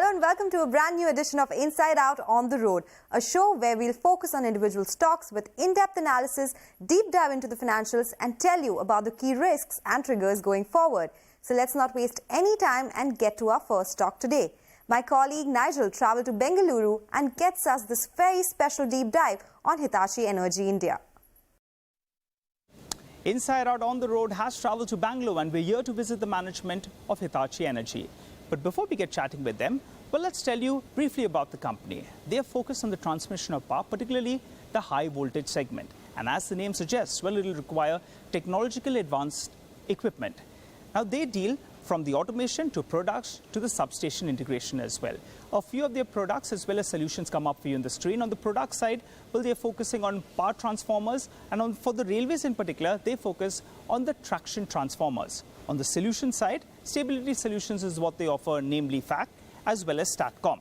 Hello and welcome to a brand new edition of Inside Out on the Road, a show where we'll focus on individual stocks with in-depth analysis, deep dive into the financials and tell you about the key risks and triggers going forward. So let's not waste any time and get to our first stock today. My colleague Nigel travelled to Bengaluru and gets us this very special deep dive on Hitachi Energy India. Inside Out on the Road has travelled to Bangalore and we're here to visit the management of Hitachi Energy. But before we get chatting with them, well, let's tell you briefly about the company. They are focused on the transmission of power, particularly the high voltage segment. And as the name suggests, well, it will require technologically advanced equipment. Now, they deal from the automation to products to the substation integration as well. A few of their products as well as solutions come up for you on the screen. On the product side, well, they're focusing on power transformers, and for the railways in particular, they focus on the traction transformers. On the solution side, stability solutions is what they offer, namely FAC, as well as STATCOM.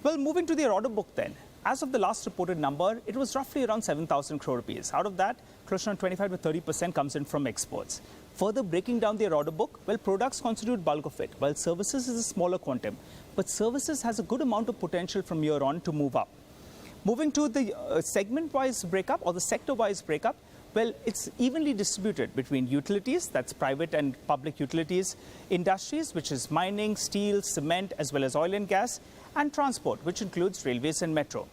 Well, moving to their order book then. As of the last reported number, it was roughly around 7,000 crore rupees. Out of that, close to 25 to 30% comes in from exports. Further breaking down their order book, well, products constitute bulk of it, while services is a smaller quantum. But services has a good amount of potential from here on to move up. Moving to the segment-wise breakup or the sector-wise breakup, well, it's evenly distributed between utilities, that's private and public utilities, industries, which is mining, steel, cement, as well as oil and gas, and transport, which includes railways and metro.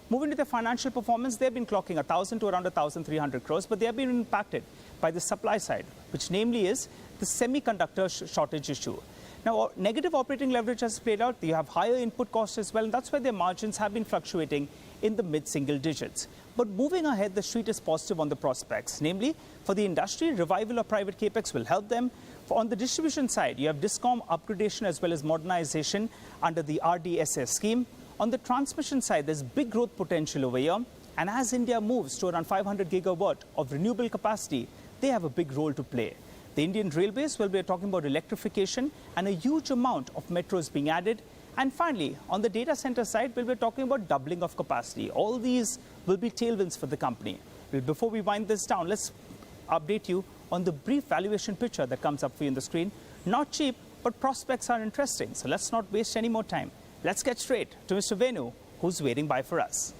Moving to the financial performance, they've been clocking 1,000 to around 1,300 crores, but they have been impacted by the supply side, which namely is the semiconductor shortage issue. Now, negative operating leverage has played out. You have higher input costs as well, and that's why their margins have been fluctuating in the mid-single digits. But moving ahead, the street is positive on the prospects. Namely, for the industry, revival of private capex will help them. On the distribution side, you have Discom upgradation as well as modernization under the RDSS scheme. On the transmission side, there's big growth potential over here. And as India moves to around 500 gigawatt of renewable capacity, they have a big role to play. The Indian Railways will be talking about electrification and a huge amount of metros being added. And finally, on the data center side, we'll be talking about doubling of capacity. All these will be tailwinds for the company. Well, before we wind this down, let's update you on the brief valuation picture that comes up for you on the screen. Not cheap, but prospects are interesting. So let's not waste any more time. Let's get straight to Mr. Venu, who's waiting by for us.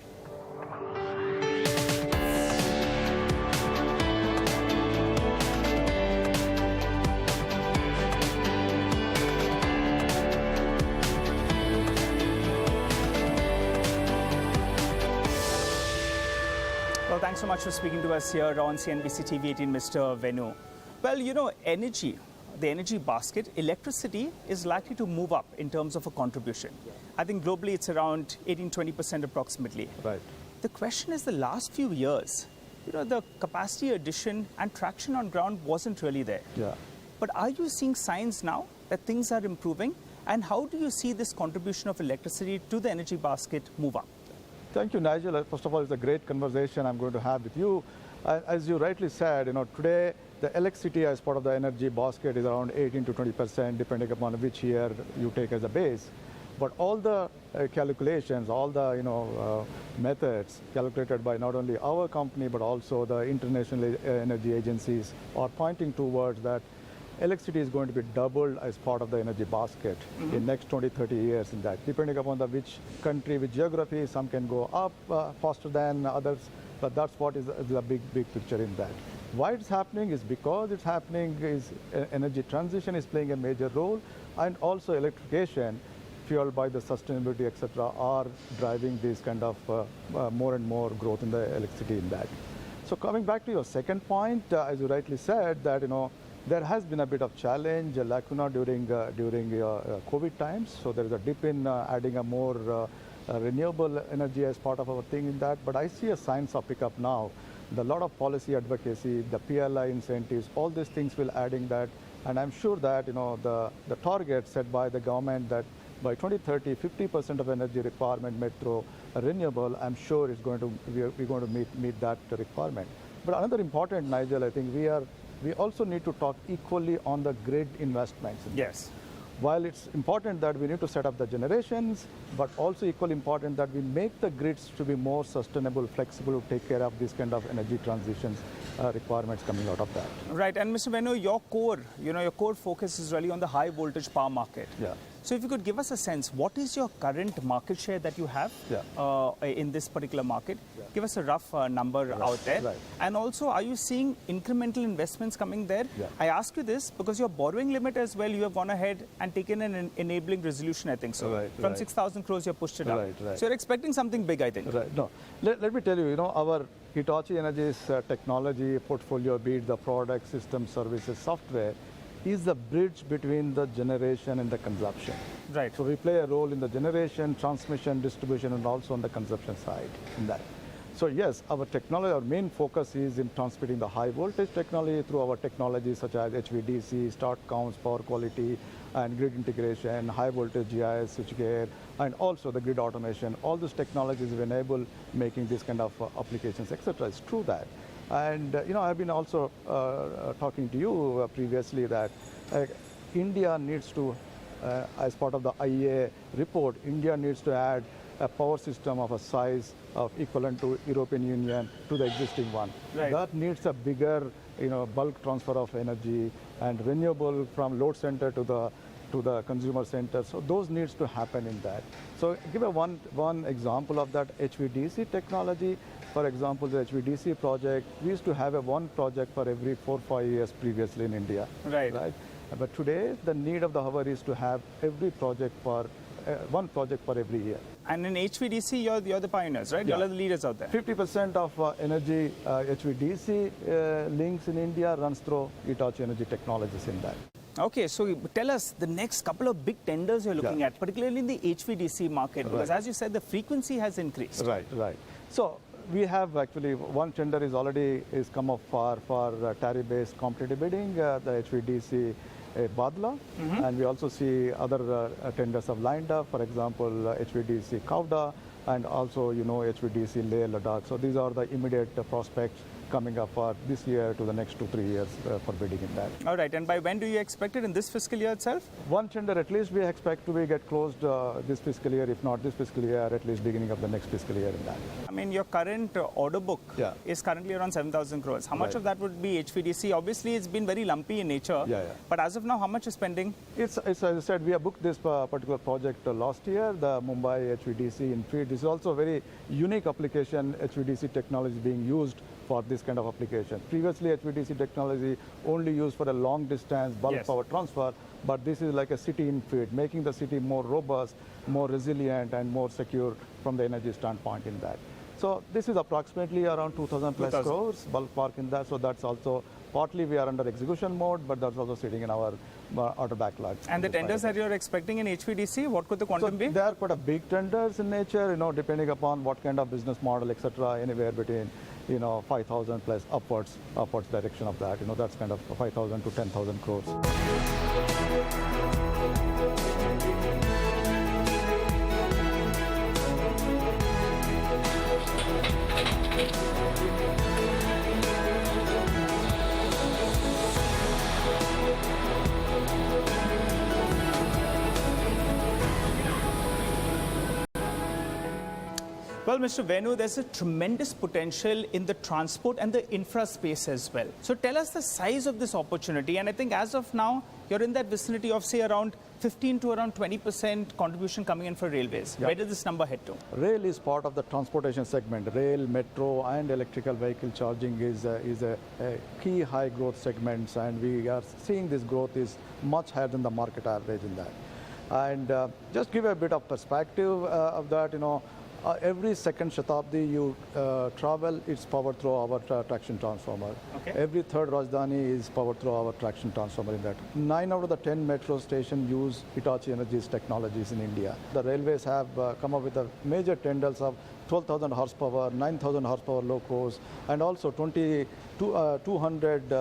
Well, thanks so much for speaking to us here on CNBC-TV18, Mr. Venu. Well, you know, energy, the energy basket, electricity is likely to move up in terms of a contribution. I think globally it's around 18-20% approximately. Right. The question is the last few years, you know, the capacity addition and traction on ground wasn't really there. Yeah. But are you seeing signs now that things are improving? And how do you see this contribution of electricity to the energy basket move up? Thank you, Nigel. First of all, it's a great conversation I'm going to have with you. As you rightly said, you know, today the electricity as part of the energy basket is around 18 to 20%, depending upon which year you take as a base. But all the calculations, all the methods calculated by not only our company but also the international energy agencies are pointing towards that electricity is going to be doubled as part of the energy basket in next 20-30 years in that. Depending upon which country, which geography, some can go up faster than others, but that's what is the big picture in that. Why it's happening is because it's happening is energy transition is playing a major role, and also electrification fueled by the sustainability, etc., are driving this kind of more and more growth in the electricity in that. So coming back to your second point, as you rightly said, that there has been a bit of challenge, a lacuna during COVID times. So there is a dip in adding a more renewable energy as part of our thing in that. But I see a signs of pickup now. A lot of policy advocacy, the PLI incentives, all these things will adding that. And I'm sure that the target set by the government that by 2030, 50% of energy requirement metro renewable, I'm sure we're going to meet that requirement. But another important, Nigel, I think we also need to talk equally on the grid investments. Yes. While it's important that we need to set up the generations, but also equally important that we make the grids to be more sustainable, flexible to take care of these kind of energy transitions requirements coming out of that. Right, and Mr. Venu, your core focus is really on the high voltage power market. Yeah. So if you could give us a sense, what is your current market share that you have in this particular market? Give us a rough number out there. And also, are you seeing incremental investments coming there? I ask you this because your borrowing limit as well, you have gone ahead and taken an enabling resolution, I think so. From 6,000 crores, you pushed it up. So you're expecting something big, I think. No, let me tell you, our Hitachi Energy's technology portfolio, be it the product, system, services, software, is the bridge between the generation and the consumption. So we play a role in the generation, transmission, distribution, and also on the consumption side in that. So yes, our technology, our main focus is in transmitting the high voltage technology through our technologies such as HVDC, start counts, power quality, and grid integration, high voltage GIS, switchgear, and also the grid automation. All these technologies will enable making these kind of applications, etc. It's true that. And I've been also talking to you previously that India needs to, as part of the IEA report, India needs to add a power system of a size of equivalent to European Union to the existing one. That needs a bigger, bulk transfer of energy and renewable from load center to the consumer center. So those needs to happen in that. So give one example of that HVDC technology. For example, the HVDC project, we used to have one project for every 4-5 years previously in India. Right. But today, the need of the hour is to have every project for one project for every year. And in HVDC, you're the pioneers, right? You're the leaders out there. 50% of energy HVDC links in India runs through Hitachi Energy Technologies in that. Okay, so tell us the next couple of big tenders you're looking at, particularly in the HVDC market, because as you said, the frequency has increased. Right. So we have actually one tender is come up for tariff-based competitive bidding, the HVDC Badla, and we also see other tenders have lined up, for example, HVDC Kavda, and also, HVDC Leh Ladakh. So these are the immediate prospects coming up for this year to the next 2-3 years for bidding in that. All right, and by when do you expect it, in this fiscal year itself? One tender at least we expect to get closed this fiscal year, if not this fiscal year, at least beginning of the next fiscal year in that. I mean, your current order book is currently around 7,000 crores. How much of that would be HVDC? Obviously, it's been very lumpy in nature, but as of now, how much is pending? It's as I said, we have booked this particular project last year, the Mumbai HVDC in feed. This is also a very unique application, HVDC technology being used for this kind of application. Previously, HVDC technology only used for a long distance bulk power transfer, but this is like a city in feed, making the city more robust, more resilient, and more secure from the energy standpoint in that. So this is approximately around 2,000 plus crores bulk park in that. So that's also partly we are under execution mode, but that's also sitting in our order backlog. And the tenders that you're expecting in HVDC, what could the quantum be? They are quite a big tenders in nature, depending upon what kind of business model, etc. Anywhere between 5,000 plus upwards direction of that. That's kind of 5,000 to 10,000 crores. Well, Mr. Venu, there's a tremendous potential in the transport and the infra space as well. So tell us the size of this opportunity. And I think as of now, you're in that vicinity of, say, around 15 to around 20% contribution coming in for railways. Where does this number head to? Rail is part of the transportation segment. Rail, metro, and electrical vehicle charging is a key high growth segments, and we are seeing this growth is much higher than the market average in that. And just give a bit of perspective of that, every second Shatabdi you travel, it's powered through our traction transformer. Every third Rajdhani is powered through our traction transformer in that. 9 out of the 10 metro stations use Hitachi Energy's technologies in India. The railways have come up with a major tenders of 12,000 horsepower, 9,000 horsepower locos, and also 200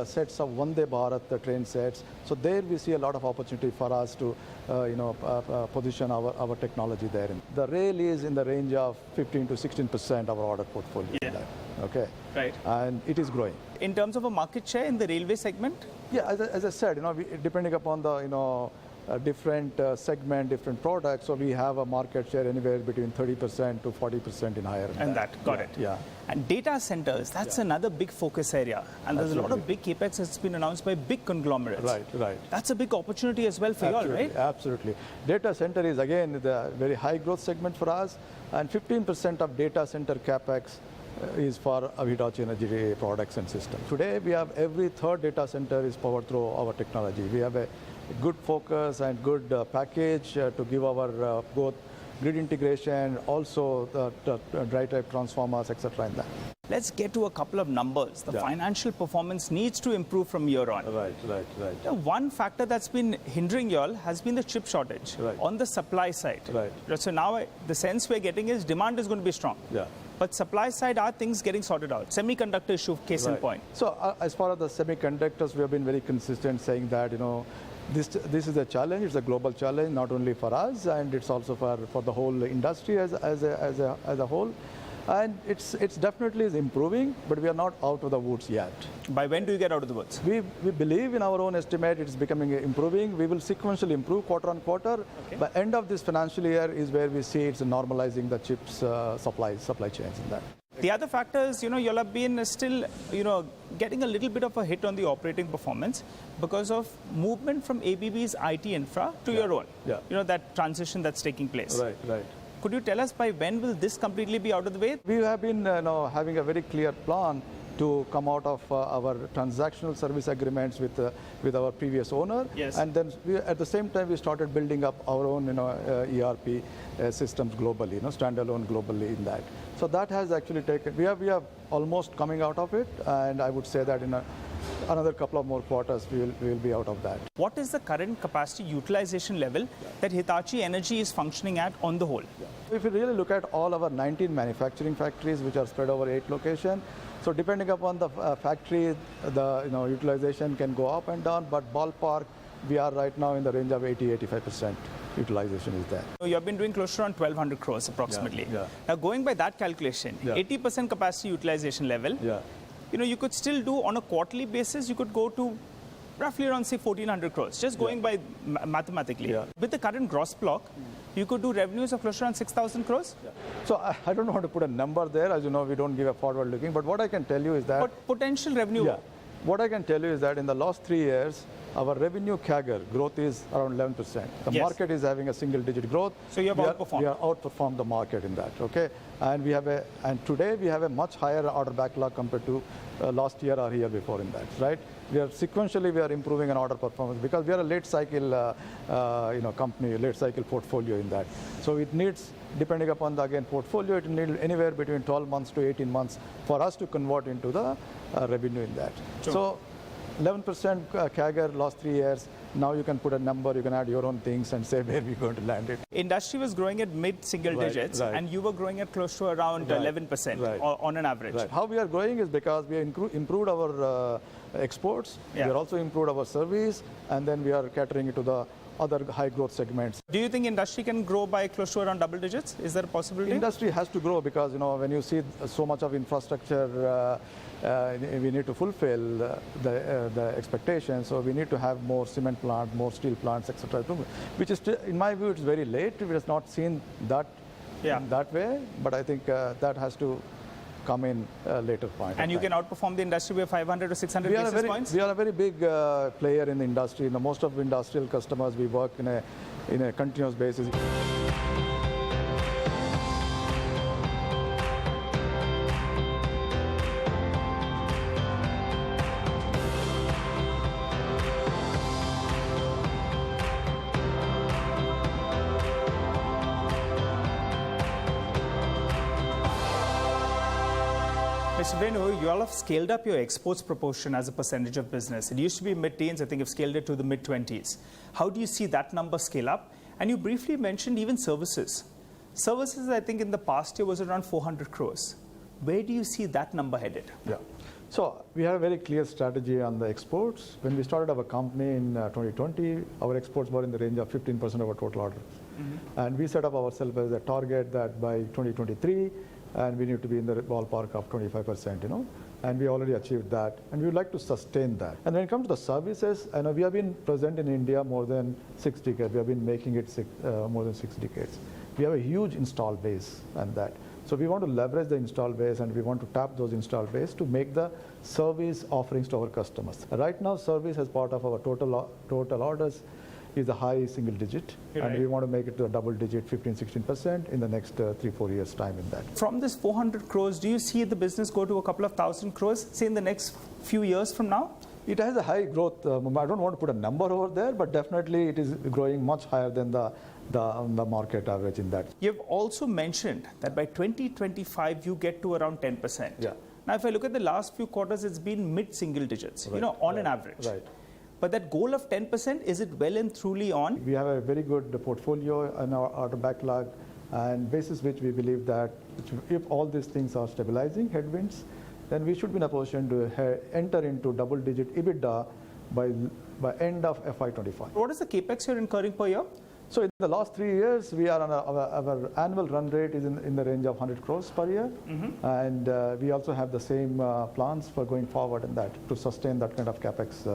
sets of Vande Bharat train sets. So there we see a lot of opportunity for us to position our technology there. The rail is in the range of 15 to 16% of our order portfolio. Okay. Right. And it is growing. In terms of a market share in the railway segment? Yeah, as I said, depending upon the different segment, different products. So we have a market share anywhere between 30% to 40% in higher. And that, got it. Yeah. And data centers, that's another big focus area. And there's a lot of big capex that's been announced by big conglomerates. Right. That's a big opportunity as well for you all, right? Absolutely. Data center is again the very high growth segment for us, and 15% of data center capex is for Hitachi Energy products and systems. Today we have every third data center is powered through our technology. We have a good focus and good package to give our both grid integration, also the dry type transformers, etc. in that. Let's get to a couple of numbers. The financial performance needs to improve from here on. Right. One factor that's been hindering you all has been the chip shortage on the supply side. Right. So now the sense we're getting is demand is going to be strong. Yeah. But supply side, are things getting sorted out? Semiconductor issue, case in point. So as far as the semiconductors, we have been very consistent saying that, this is a challenge. It's a global challenge, not only for us, and it's also for the whole industry as a whole. And it's definitely is improving, but we are not out of the woods yet. By when do you get out of the woods? We believe in our own estimate it's becoming improving. We will sequentially improve quarter on quarter. Okay. By end of this financial year is where we see it's normalizing the chips supply chains in that. The other factor is, you all have been still, getting a little bit of a hit on the operating performance because of movement from ABB's IT infra to your own. Yeah. That transition that's taking place. Right. Could you tell us by when will this completely be out of the way? We have been having a very clear plan to come out of our transactional service agreements with our previous owner. Yes. And then at the same time we started building up our own ERP systems globally, standalone globally in that. So that has actually taken, we are almost coming out of it, and I would say that in another couple of more quarters we will be out of that. What is the current capacity utilization level that Hitachi Energy is functioning at on the whole? If you really look at all our 19 manufacturing factories which are spread over 8 locations, so depending upon the factory, the utilization can go up and down, but ballpark we are right now in the range of 80-85% utilization is there. So you have been doing close to around 1,200 crores approximately. Yeah. Now going by that calculation, 80% capacity utilization level, you could still do on a quarterly basis, you could go to roughly around say 1,400 crores, just going by mathematically. With the current gross block, you could do revenues of close to around 6,000 crores. So I don't want to put a number there, as you know, we don't give a forward looking, but what I can tell you is that... But potential revenue... What I can tell you is that in the last 3 years, our revenue CAGR growth is around 11%. The market is having a single-digit growth. So you have outperformed. We are outperformed the market in that. Okay, and today we have a much higher order backlog compared to last year or year before in that. Right? We are improving an order performance because we are a late cycle company, late cycle portfolio in that. So it needs, depending upon the portfolio, it needs anywhere between 12 months to 18 months for us to convert into the revenue in that. True. So 11% CAGR last 3 years. Now you can put a number, you can add your own things and say where we're going to land it. Industry was growing at mid-single digits and you were growing at close to around 11% on an average. Right. How we are growing is because we improved our exports, we are also improved our service, and then we are catering it to the other high growth segments. Do you think industry can grow by close to around double digits? Is there a possibility? Industry has to grow because when you see so much of infrastructure, we need to fulfill the expectations. So we need to have more cement plant, more steel plants, etc. Which is, in my view, it's very late. We have not seen that in that way. But I think that has to come in a later point. And you can outperform the industry by 500 or 600 basis points? We are a very big player in the industry. Most of the industrial customers, we work in a continuous basis. Mr. Venu, you all have scaled up your exports proportion as a percentage of business. It used to be mid-teens. I think you've scaled it to the mid-20s. How do you see that number scale up? And you briefly mentioned even services. Services, I think, in the past year was around 400 crores. Where do you see that number headed? Yeah. So we have a very clear strategy on the exports. When we started our company in 2020, our exports were in the range of 15% of our total orders. And we set up ourselves as a target that by 2023, and we need to be in the ballpark of 25%, and we already achieved that, and we would like to sustain that. And when it comes to the services, I know we have been present in India more than 6 decades. We have been making it more than 6 decades. We have a huge install base and that. So we want to leverage the install base, and we want to tap those install base to make the service offerings to our customers. Right now, service as part of our total orders is a high single digit, and we want to make it to a double digit, 15-16% in the next 3-4 years time in that. From this 400 crores, do you see the business go to a couple of thousand crores, say in the next few years from now? It has a high growth. I don't want to put a number over there, but definitely it is growing much higher than the market average in that. You've also mentioned that by 2025 you get to around 10%. Yeah. Now, if I look at the last few quarters, it's been mid-single digits, right, on an average. Right. But that goal of 10%, is it well and truly on? We have a very good portfolio in our order backlog, and basis which we believe that if all these things are stabilizing headwinds, then we should be in a position to enter into double-digit EBITDA by end of FY25. What is the capex you're incurring per year? So in the last 3 years, we are on our annual run rate is in the range of 100 crores per year, and we also have the same plans for going forward in that to sustain that kind of capex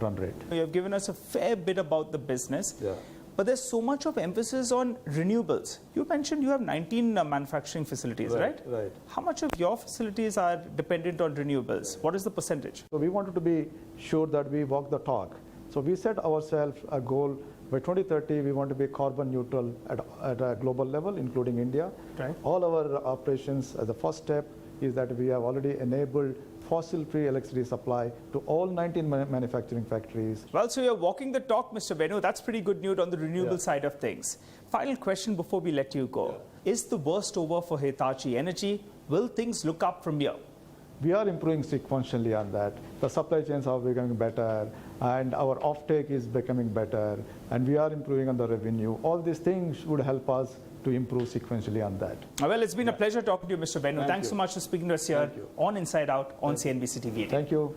run rate. You have given us a fair bit about the business, Yeah. but there's so much of emphasis on renewables. You mentioned you have 19 manufacturing facilities, right? Right. How much of your facilities are dependent on renewables? What is the percentage? So we wanted to be sure that we walk the talk. So we set ourselves a goal. By 2030, we want to be carbon neutral at a global level, including India. Right. All our operations, as a first step, is that we have already enabled fossil-free electricity supply to all 19 manufacturing factories. Well, so you're walking the talk, Mr. Venu. That's pretty good news on the renewable side of things. Final question before we let you go. Is the worst over for Hitachi Energy? Will things look up from here? We are improving sequentially on that. The supply chains are becoming better, and our offtake is becoming better, and we are improving on the revenue. All these things would help us to improve sequentially on that. Well, it's been a pleasure talking to you, Mr. Venu. Thanks so much for speaking to us here on Inside Out on CNBC-TV18. Thank you.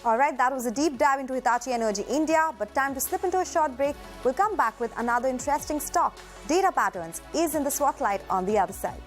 All right, that was a deep dive into Hitachi Energy India, but time to slip into a short break. We'll come back with another interesting stock. Data patterns is in the spotlight on the other side.